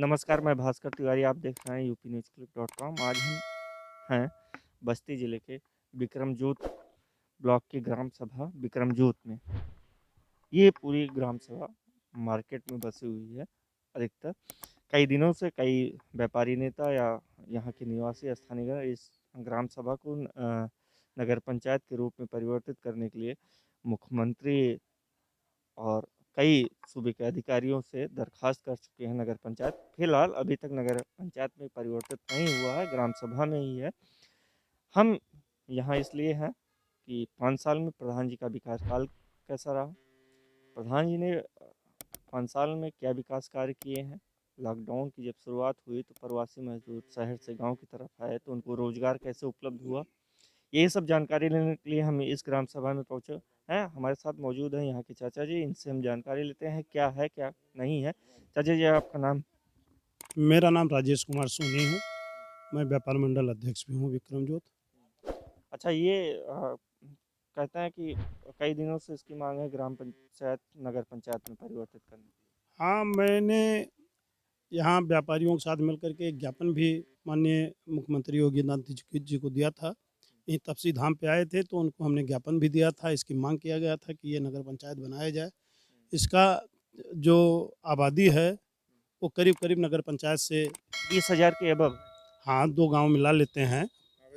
नमस्कार, मैं भास्कर तिवारी। आप देख रहे हैं यूपीन्यूज़क्लिप.com। आज हम हैं बस्ती ज़िले के बिक्रमजोत ब्लॉक की ग्राम सभा बिक्रमजोत में। ये पूरी ग्राम सभा मार्केट में बसी हुई है। अधिकतर कई दिनों से कई व्यापारी नेता या यहाँ के निवासी स्थानीयगण इस ग्राम सभा को नगर पंचायत के रूप में परिवर्तित करने के लिए मुख्यमंत्री और कई सूबे के अधिकारियों से दरखास्त कर चुके हैं नगर पंचायत। फिलहाल अभी तक नगर पंचायत में परिवर्तित नहीं हुआ है, ग्राम सभा में ही है। हम यहाँ इसलिए हैं कि 5 साल में प्रधान जी का विकास काल कैसा रहा, प्रधान जी ने 5 साल में क्या विकास कार्य किए हैं। लॉकडाउन की जब शुरुआत हुई तो प्रवासी मजदूर शहर से गांव की तरफ आए तो उनको रोजगार कैसे उपलब्ध हुआ, ये सब जानकारी लेने के लिए हम इस ग्राम सभा में पहुँचे हैं। हमारे साथ मौजूद हैं यहाँ के चाचा जी, इनसे हम जानकारी लेते हैं क्या है क्या नहीं है। चाचा जी, आपका नाम? मेरा नाम राजेश कुमार सोनी है। मैं व्यापार मंडल अध्यक्ष भी हूँ विक्रमजोत। अच्छा, ये कहते हैं कि कई दिनों से इसकी मांग है ग्राम पंचायत नगर पंचायत में परिवर्तित करने की। हाँ, मैंने यहाँ व्यापारियों के साथ मिलकर के एक ज्ञापन भी माननीय मुख्यमंत्री योगी आदित्यनाथ जी को दिया था। यहीं तपसी धाम पे आए थे तो उनको हमने ज्ञापन भी दिया था। इसकी मांग किया गया था कि ये नगर पंचायत बनाया जाए। इसका जो आबादी है वो करीब करीब नगर पंचायत से 20,000 के अबव? हाँ, 2 गांव मिला लेते हैं।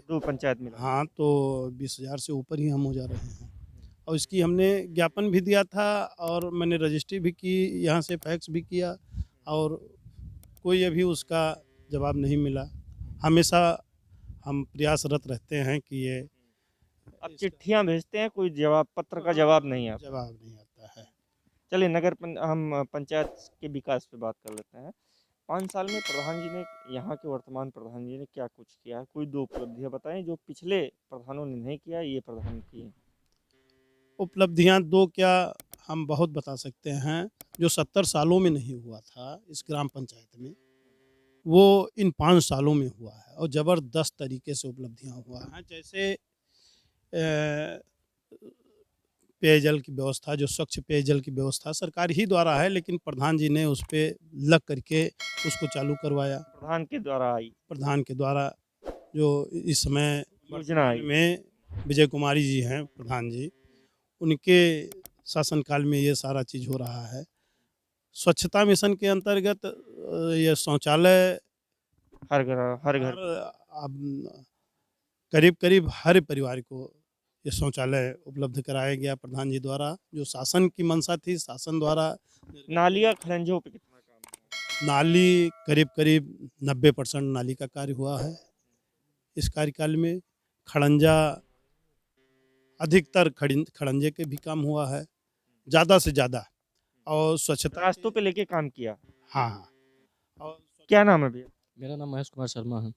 2 पंचायत मिला। हाँ, तो 20,000 से ऊपर ही हम हो जा रहे हैं। और इसकी हमने ज्ञापन भी दिया था और मैंने रजिस्ट्री भी की, यहाँ से फैक्स भी किया और कोई अभी उसका जवाब नहीं मिला। हमेशा हम प्रयासरत रहते हैं कि ये अब इसका चिट्ठियाँ भेजते हैं, कोई जवाब पत्र का जवाब नहीं आता। जवाब नहीं आता है। चलिए हम पंचायत के विकास पे बात कर लेते हैं। 5 साल में प्रधान जी ने, यहाँ के वर्तमान प्रधान जी ने क्या कुछ किया है? कोई 2 उपलब्धियाँ बताएँ जो पिछले प्रधानों ने नहीं किया, ये प्रधान किए हैं। उपलब्धियाँ 2 क्या, हम बहुत बता सकते हैं। जो 70 सालों में नहीं हुआ था इस ग्राम पंचायत में, वो इन 5 सालों में हुआ है और ज़बरदस्त तरीके से उपलब्धियाँ हुआ हैं। जैसे पेयजल की व्यवस्था, जो स्वच्छ पेयजल की व्यवस्था सरकार ही द्वारा है, लेकिन प्रधान जी ने उस पे लग करके उसको चालू करवाया। प्रधान के द्वारा आई प्रधान के द्वारा जो इस समय योजना वर्तमान आई। में विजय कुमारी जी हैं प्रधान जी, उनके शासनकाल में ये सारा चीज़ हो रहा है। स्वच्छता मिशन के अंतर्गत ये शौचालय हर घर। हर अब करीब-करीब हर परिवार को ये शौचालय उपलब्ध कराया गया प्रधान जी द्वारा। जो शासन की मंशा थी, शासन द्वारा नालियाँ खड़ंजों पे कितना काम हुआ? नाली करीब-करीब 90% नाली का कार्य हुआ है इस कार्यकाल में। खड़ंजा अधिकतर खड़ंजे के भी काम हुआ है, ज़्यादा से ज़्यादा। और स्वच्छता के रास्तों पे लेके काम किया। हाँ, हाँ। और क्या नाम है भैया? मेरा नाम महेश कुमार शर्मा है।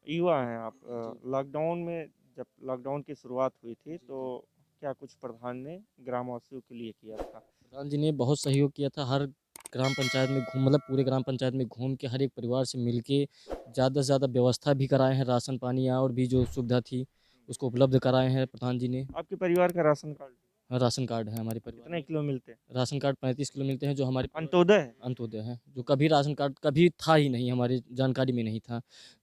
युवा हैं आप। जी। लॉकडाउन में, जब लॉकडाउन की शुरुआत हुई थी तो क्या कुछ प्रधान ने ग्रामवासियों के लिए किया था? प्रधान जी ने बहुत सहयोग किया था। हर ग्राम पंचायत में मतलब पूरे ग्राम पंचायत में घूम के हर एक परिवार से मिल के ज़्यादा से ज़्यादा व्यवस्था भी कराए हैं। राशन पानी या और भी जो सुविधा थी उसको उपलब्ध कराए हैं प्रधान जी ने। आपके परिवार का राशन कार्ड राशन कार्ड है हमारे परिवार कितने में। किलो मिलते हैं? राशन कार्ड 35 किलो मिलते हैं जो हमारे अंत्योदय है? अंत्योदय है, जो कभी राशन कार्ड कभी था ही नहीं, हमारी जानकारी में नहीं था।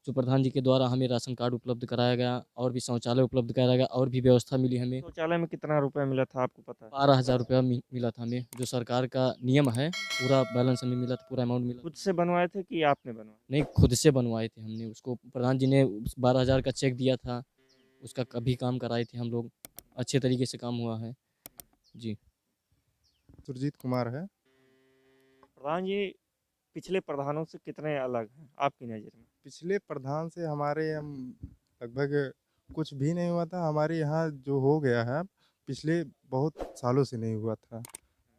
जो प्रधान जी के द्वारा हमें राशन कार्ड उपलब्ध कराया गया और भी शौचालय उपलब्ध कराया गया और भी व्यवस्था मिली हमें। शौचालय में कितना रुपया मिला था, आपको पता है? 12,000 रुपया मिला था हमें, जो सरकार का नियम है। पूरा बैलेंस हमें मिला था, पूरा अमाउंट मिला खुद था। से बनवाए थे कि आपने बनवाया? नहीं, खुद से बनवाए थे हमने उसको। प्रधान जी ने 12,000 का चेक दिया था, उसका कभी काम कराए थे हम लोग। अच्छे तरीके से काम हुआ है। जी। सुरजीत कुमार है। प्रधान जी पिछले प्रधानों से कितने अलग हैं आपकी नज़र में? पिछले प्रधान से हमारे हम लगभग कुछ भी नहीं हुआ था। हमारे यहाँ जो हो गया है पिछले बहुत सालों से नहीं हुआ था।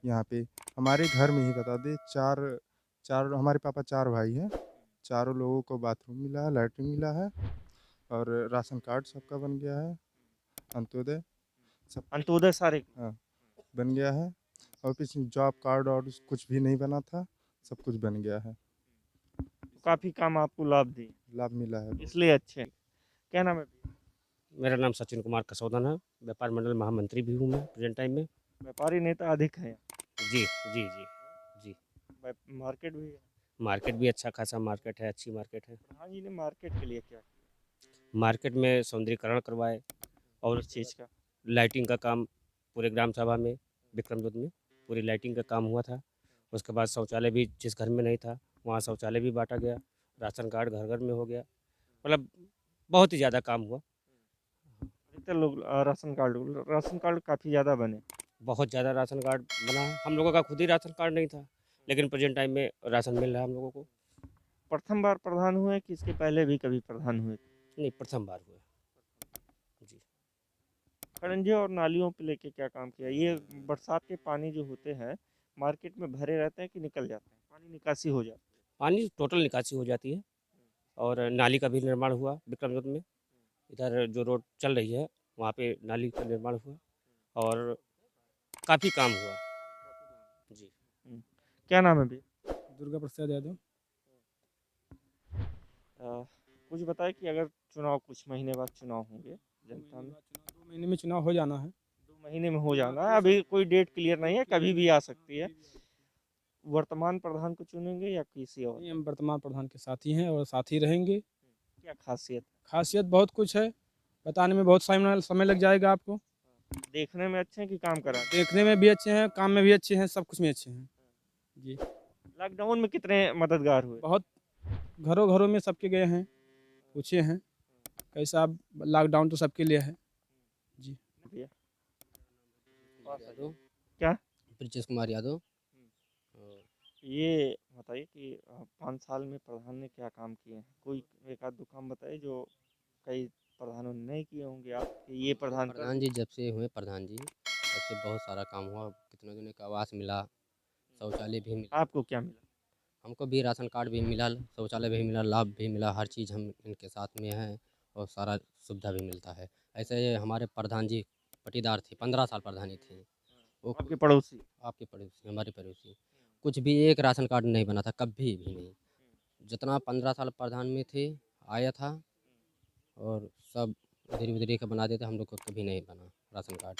यहाँ पे हमारे घर में ही बता दें, चार चार हमारे पापा 4 भाई हैं। चारों लोगों को बाथरूम मिला है, लैट्रिन मिला है और राशन कार्ड सबका बन गया है। अंत्योदय सब अंत्योदय सारे? हाँ, बन गया है। और पीछे जॉब कार्ड और कुछ भी नहीं बना था, सब कुछ बन गया है। काफ़ी काम आपको लाभ दिए, लाभ मिला है। इसलिए अच्छे हैं। क्या नाम है भैया? मेरा नाम सचिन कुमार कसौदन है। व्यापार मंडल महामंत्री भी हूँ मैं प्रेजेंट टाइम में। व्यापारी नेता अधिक हैं। जी, जी, जी, जी। मार्केट भी है। मार्केट भी अच्छा खासा मार्केट है, अच्छी मार्केट है। प्रधान जी ने मार्केट के लिए क्या मार्केट में सौंदर्यीकरण करवाए और किस चीज़ का? लाइटिंग का काम पूरे ग्राम सभा में विक्रमगंज में पूरी लाइटिंग का काम हुआ था। उसके बाद शौचालय भी जिस घर में नहीं था वहाँ शौचालय भी बांटा गया। राशन कार्ड घर घर में हो गया। मतलब बहुत ही ज़्यादा काम हुआ। अधिकतर लोग राशन कार्ड काफ़ी ज़्यादा बने। बहुत ज़्यादा राशन कार्ड बना है। हम लोगों का खुद ही राशन कार्ड नहीं था, लेकिन प्रेजेंट टाइम में राशन मिल रहा है हम लोगों को। प्रथम बार प्रधान हुए कि इसके पहले भी कभी प्रधान हुए थे? नहीं, प्रथम बार हुआ जी। खड़ंजे और नालियों पे लेके क्या काम किया? ये बरसात के पानी जो होते हैं मार्केट में भरे रहते हैं कि निकल जाते हैं? पानी निकासी हो जाती पानी टोटल निकासी हो जाती है और नाली का भी निर्माण हुआ विक्रमगंज में। इधर जो रोड चल रही है वहाँ पे नाली का निर्माण हुआ और काफ़ी काम हुआ जी। है। क्या नाम है भैया? दुर्गा प्रसाद यादव। कुछ बताए कि अगर चुनाव कुछ महीने बाद चुनाव होंगे जनता में 2 महीने में चुनाव हो जाना है। 2 महीने में हो जाना है, अभी कोई डेट क्लियर नहीं है, कभी भी आ सकती है। वर्तमान प्रधान को चुनेंगे या किसी और? नहीं, हम वर्तमान प्रधान के साथी हैं और साथी रहेंगे। क्या खासियत? खासियत बहुत कुछ है, बताने में बहुत समय लग जाएगा आपको। देखने में अच्छे हैं कि काम करा? देखने में भी अच्छे हैं, काम में भी अच्छे हैं, सब कुछ में अच्छे हैं जी। लॉकडाउन में कितने मददगार हुए? बहुत घरों घरों में सबके गए हैं, पूछे हैं कैसा। लॉकडाउन तो सबके लिए है जी। भैया यादव। क्या? ब्रजेश कुमार यादव। ये बताइए कि 5 साल में प्रधान ने क्या काम किए हैं? कोई एक आध दो काम बताइए जो कई प्रधानों ने नहीं किए होंगे, आप कि ये प्रधान कर प्रधान जी जब से हुए प्रधान जी तब से बहुत सारा काम हुआ। कितने जने का आवास मिला, शौचालय भी मिला, आपको क्या मिला? हमको भी राशन कार्ड भी मिला, शौचालय भी मिला, लाभ भी मिला। हर चीज़ हम इनके साथ में हैं और सारा सुविधा भी मिलता है। ऐसे हमारे प्रधान जी पटीदार थे, 15 साल प्रधानी थे वो। आपके पड़ोसी? आपके पड़ोसी, हमारे पड़ोसी। कुछ भी एक राशन कार्ड नहीं बना था, कभी भी नहीं। जितना 15 साल प्रधान में थे आया था और सब इधर उधर का बना देते, हम लोग को कभी नहीं बना राशन कार्ड।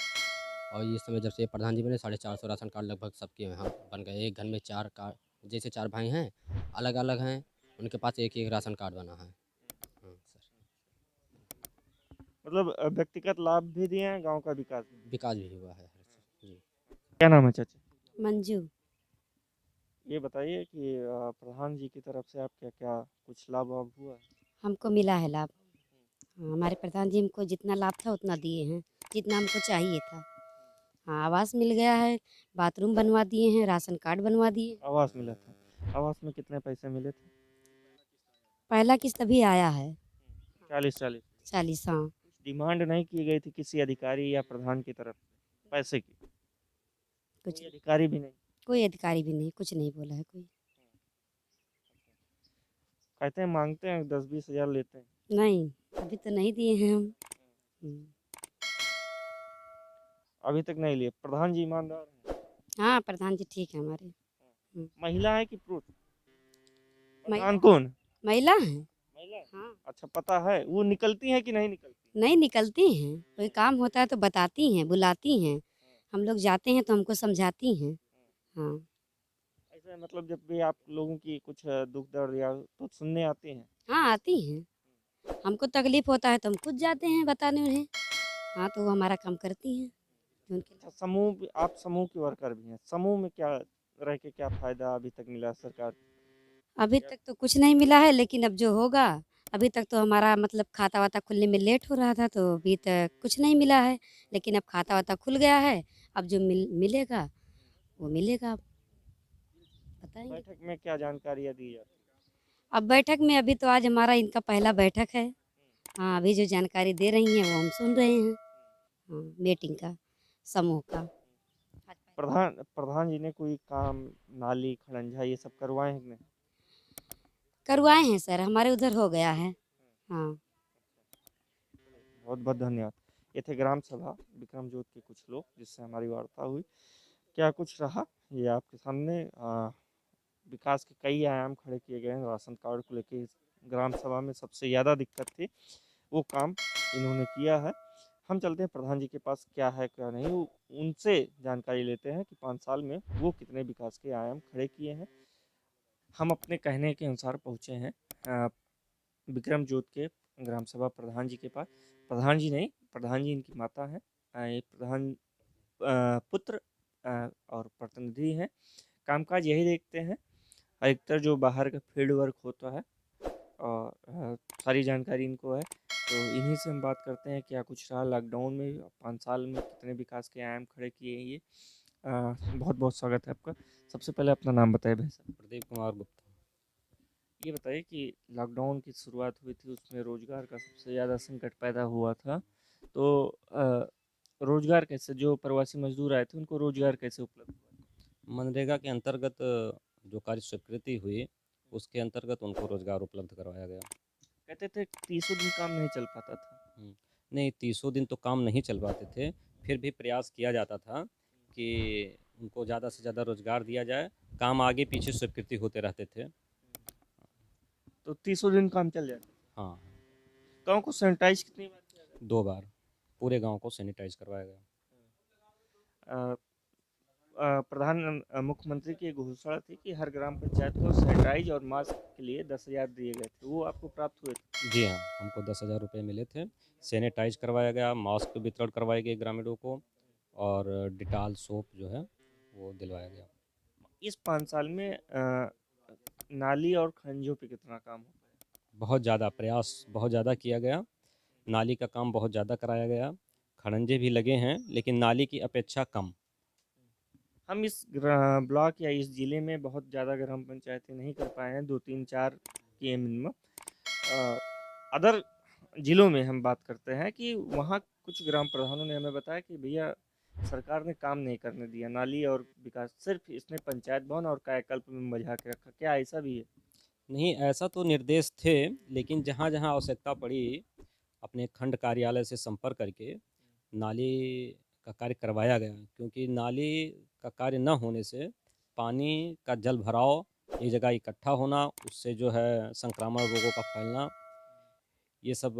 और इस समय जब से प्रधान जी बने 450 राशन कार्ड लगभग सबके यहाँ बन गए। एक घर में 4 कार्ड, जैसे 4 भाई हैं अलग अलग हैं, उनके पास एक एक राशन कार्ड बना है। हाँ सर, मतलब व्यक्तिगत लाभ भी दिए हैं, गांव का विकास भी। विकास भी हुआ है जी। क्या नाम है चाचा? मंजू। ये बताइए कि प्रधान जी की तरफ से आप क्या क्या कुछ लाभ वाभ हुआ है? हमको मिला है लाभ। हाँ, हमारे प्रधान जी हमको जितना लाभ था उतना दिए हैं, जितना हमको चाहिए था। हाँ, आवास मिल गया है, बाथरूम बनवा दिए हैं, राशन कार्ड बनवा दिए। आवास मिला था? आवास में कितने पैसे मिले थे? पहला किस्त अभी आया है 40-40? 40। हाँ, डिमांड नहीं की गई थी किसी अधिकारी या प्रधान की तरफ पैसे की? कुछ कोई अधिकारी भी नहीं? कोई अधिकारी भी नहीं, कुछ नहीं बोला है कोई। कहते हैं मांगते हैं 10-20 हज़ार लेते हैं। नहीं, अभी तो नहीं दिए हैं हम। हम्म। अभी तक नहीं लिए। प्रधान जी ईमानदार हैं? हाँ, प्रधान जी ठीक है हमारे। महिला है कि पुरुष? महि- प्रधान कौन? महिला है। महिला है? हाँ, अच्छा, पता है वो निकलती है कि नहीं निकलती? नहीं निकलती हैं, कोई काम होता है तो बताती हैं, बुलाती हैं। हम लोग जाते हैं तो हमको समझाती हैं। हाँ, ऐसा मतलब जब भी आप लोगों की कुछ दुख दर्द या तो सुनने आती हैं? हाँ आती हैं। हमको तकलीफ होता है तो हम खुद जाते हैं बताने उन्हें। हाँ, तो वो हमारा काम करती हैं जो उनके लिए। अच्छा, आप समूह के वर्कर भी हैं। समूह में क्या रह के क्या फायदा अभी तक मिला सरकार? अभी तक तो कुछ नहीं मिला है, लेकिन अब जो होगा। अभी तक तो हमारा मतलब खाता वाता खुलने में लेट हो रहा था, तो अभी तक कुछ नहीं मिला है। लेकिन अब खाता वाता खुल गया है, अब जो मिलेगा वो मिलेगा। अब बताएंगे। बैठक में क्या जानकारियाँ दी जाती? अब बैठक में अभी तो आज हमारा इनका पहला बैठक है। हाँ, अभी जो जानकारी दे रही हैं वो हम सुन रहे हैं। हाँ, मीटिंग का, समूह का। प्रधान जी ने कोई काम नाली खड़ंजा ये सब करवाए हैं कि नहीं? करवाए हैं सर, हमारे उधर हो गया है। हाँ, बहुत बहुत धन्यवाद। ये थे ग्राम सभा विक्रम जोत के कुछ लोग जिससे हमारी वार्ता हुई। क्या कुछ रहा ये आपके सामने। विकास के कई आयाम खड़े किए गए हैं। राशन कार्ड को लेके इस ग्राम सभा में सबसे ज़्यादा दिक्कत थी, वो काम इन्होंने किया है। हम चलते हैं प्रधान जी के पास, क्या है क्या नहीं उनसे जानकारी लेते हैं कि 5 साल में वो कितने विकास के आयाम खड़े किए हैं। हम अपने कहने के अनुसार पहुँचे हैं विक्रम जोत के ग्राम सभा प्रधान जी के पास। प्रधान जी नहीं, प्रधान जी इनकी माता हैं। ये प्रधान पुत्र और प्रतिनिधि हैं। कामकाज यही देखते हैं, अधिकतर जो बाहर का फील्ड वर्क होता है और सारी जानकारी इनको है। तो इन्हीं से हम बात करते हैं क्या कुछ रहा लॉकडाउन में 5 साल में कितने विकास के आयाम खड़े किए हैं ये। बहुत बहुत स्वागत है आपका। सबसे पहले अपना नाम बताइए भाई साहब। प्रदीप कुमार गुप्ता। ये बताइए कि लॉकडाउन की शुरुआत हुई थी, उसमें रोजगार का सबसे ज़्यादा संकट पैदा हुआ था। तो रोजगार कैसे, जो प्रवासी मजदूर आए थे उनको रोजगार कैसे उपलब्ध हुआ? मनरेगा के अंतर्गत जो कार्य स्वीकृति हुई उसके अंतर्गत उनको रोजगार उपलब्ध करवाया गया। कहते थे 30 दिन काम नहीं चल पाता था। नहीं, 30 दिन तो काम नहीं चल पाते थे, फिर भी प्रयास किया जाता था कि उनको ज़्यादा से ज़्यादा रोजगार दिया जाए। काम आगे पीछे स्वीकृति होते रहते थे। तो 30 दिन काम चल जाता। हाँ, गाँव को सैनिटाइज कितनी बार किया गया? 2 बार पूरे गांव को सैनिटाइज करवाया गया। मुख्यमंत्री की घोषणा थी कि हर ग्राम पंचायत को सैनिटाइज और मास्क के लिए 10,000 दिए गए थे, वो आपको प्राप्त हुए थे? जी हाँ, हमको 10,000 रुपये मिले थे। सैनिटाइज करवाया गया, मास्क वितरण करवाए गए ग्रामीणों को और डिटॉल सोप जो है वो दिलवाया गया। इस 5 साल में नाली और खंजों पे कितना काम हो पाया? बहुत ज़्यादा प्रयास बहुत ज़्यादा किया गया। नाली का काम बहुत ज़्यादा कराया गया। खड़ंजे भी लगे हैं लेकिन नाली की अपेक्षा कम। हम इस ब्लॉक या इस ज़िले में बहुत ज़्यादा ग्राम पंचायतें नहीं कर पाए हैं, 2, 3, 4 किए मिनिमम। अदर ज़िलों में हम बात करते हैं कि वहाँ कुछ ग्राम प्रधानों ने हमें बताया कि भैया सरकार ने काम नहीं करने दिया, नाली और विकास सिर्फ इसने पंचायत भवन और कायाकल्प में बझा के रखा। क्या ऐसा भी है? नहीं, ऐसा तो निर्देश थे, लेकिन जहाँ जहाँ आवश्यकता पड़ी अपने खंड कार्यालय से संपर्क करके नाली का कार्य करवाया गया, क्योंकि नाली का कार्य न होने से पानी का जल भराव एक जगह इकट्ठा होना, उससे जो है संक्रामक रोगों का फैलना, ये सब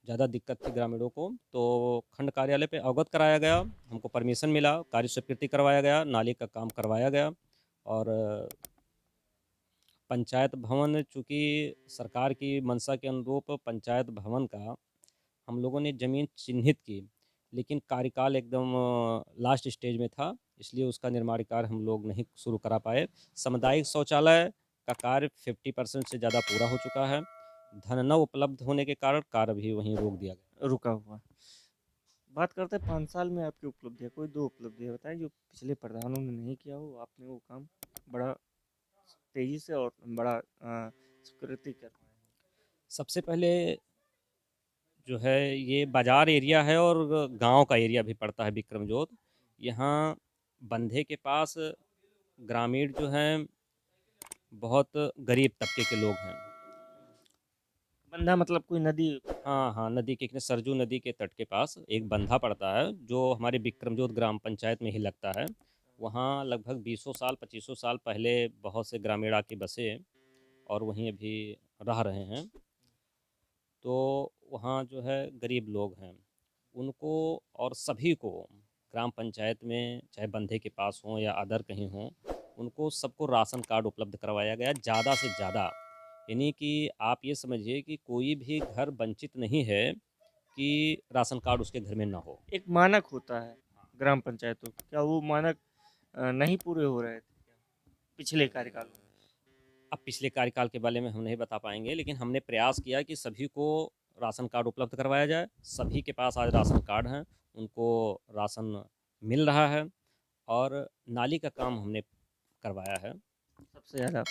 ज़्यादा दिक्कत थी ग्रामीणों को। तो खंड कार्यालय पे अवगत कराया गया, हमको परमिशन मिला, कार्य स्वीकृति करवाया गया, नाली का काम करवाया गया। और पंचायत भवन, चूँकि सरकार की मंशा के अनुरूप पंचायत भवन का हम लोगों ने ज़मीन चिन्हित की, लेकिन कार्यकाल एकदम लास्ट स्टेज में था, इसलिए उसका निर्माण कार्य हम लोग नहीं शुरू करा पाए। सामुदायिक शौचालय का कार्य 50% से ज़्यादा पूरा हो चुका है। धन न उपलब्ध होने के कारण कार्य भी वहीं रोक दिया गया। रुका हुआ। बात करते हैं 5 साल में आपकी उपलब्धियाँ, कोई 2 उपलब्धियाँ बताएं जो पिछले प्रधानों ने नहीं किया हो, आपने वो काम बड़ा तेज़ी से और बड़ा स्वीकृति कर पाए। सबसे पहले जो है ये बाज़ार एरिया है और गांव का एरिया भी पड़ता है विक्रमजोत। यहाँ बंधे के पास ग्रामीण जो हैं बहुत गरीब तबके के लोग हैं। बंधा मतलब कोई नदी? हाँ हाँ, नदी के किनारे सरजू नदी के तट के पास एक बंधा पड़ता है जो हमारे विक्रमजोत ग्राम पंचायत में ही लगता है। वहाँ लगभग 20 साल 25 साल पहले बहुत से ग्रामीण आके बसे और वहीं अभी रह रहे हैं। तो वहाँ जो है गरीब लोग हैं, उनको और सभी को ग्राम पंचायत में चाहे बंधे के पास हों या अदर कहीं हों, उनको सबको राशन कार्ड उपलब्ध करवाया गया ज़्यादा से ज़्यादा। यानी कि आप ये समझिए कि कोई भी घर वंचित नहीं है कि राशन कार्ड उसके घर में ना हो। एक मानक होता है ग्राम पंचायतों का, क्या वो मानक नहीं पूरे हो रहे थे पिछले कार्यकाल में? अब पिछले कार्यकाल के बारे में हम नहीं बता पाएंगे, लेकिन हमने प्रयास किया कि सभी को राशन कार्ड उपलब्ध करवाया जाए। सभी के पास आज राशन कार्ड हैं, उनको राशन मिल रहा है और नाली का काम हमने करवाया है। सबसे ज़्यादा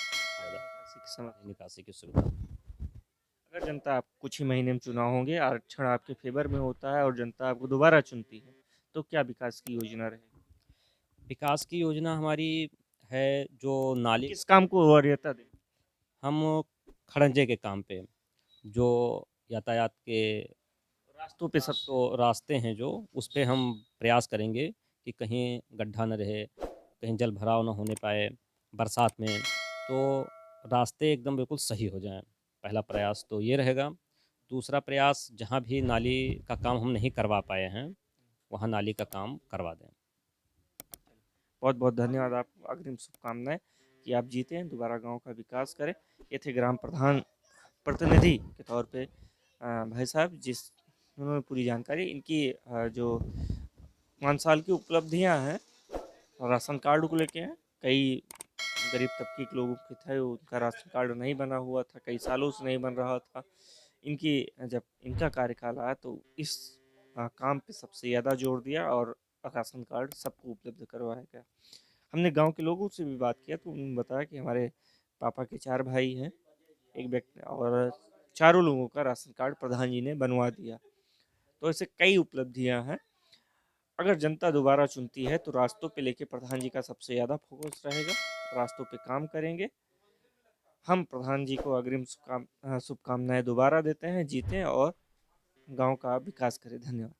निकासी की सुविधा। अगर जनता आप कुछ ही महीने में चुनाव होंगे, आरक्षण आपके फेवर में होता है और जनता आपको दोबारा चुनती है, तो क्या विकास की योजना रहेगी? विकास की योजना हमारी है जो नाली, किस काम को वरीयता दें? हम खड़ंजे के काम पे, जो यातायात के रास्तों पे सब तो रास्ते हैं जो उस पे हम प्रयास करेंगे कि कहीं गड्ढा न रहे, कहीं जल भराव न होने पाए बरसात में, तो रास्ते एकदम बिल्कुल सही हो जाएं। पहला प्रयास तो ये रहेगा। दूसरा प्रयास, जहाँ भी नाली का काम हम नहीं करवा पाए हैं वहाँ नाली का काम करवा दें। बहुत बहुत धन्यवाद, आपको अग्रिम शुभकामनाएं। कि आप जीते हैं, दोबारा गांव का विकास करें। ये थे ग्राम प्रधान प्रतिनिधि के तौर पे भाई साहब, उन्होंने पूरी जानकारी इनकी जो 5 साल की उपलब्धियां हैं राशन कार्ड को लेके हैं। कई गरीब तबके के लोगों के थे, उनका राशन कार्ड नहीं बना हुआ था, कई सालों से नहीं बन रहा था। जब इनका कार्यकाल आया तो इस काम पे सबसे ज़्यादा जोर दिया और राशन कार्ड सबको उपलब्ध करवाया गया। हमने गांव के लोगों से भी बात किया तो उन्होंने बताया कि हमारे पापा के 4 भाई हैं, एक व्यक्ति, और चारों लोगों का राशन कार्ड प्रधान जी ने बनवा दिया। तो ऐसे कई उपलब्धियां हैं। अगर जनता दोबारा चुनती है तो रास्तों पे लेके प्रधान जी का सबसे ज़्यादा फोकस रहेगा, रास्तों पे काम करेंगे। हम प्रधान जी को अग्रिम शुभकामनाएं दोबारा देते हैं, जीतें और गांव का विकास करें। धन्यवाद।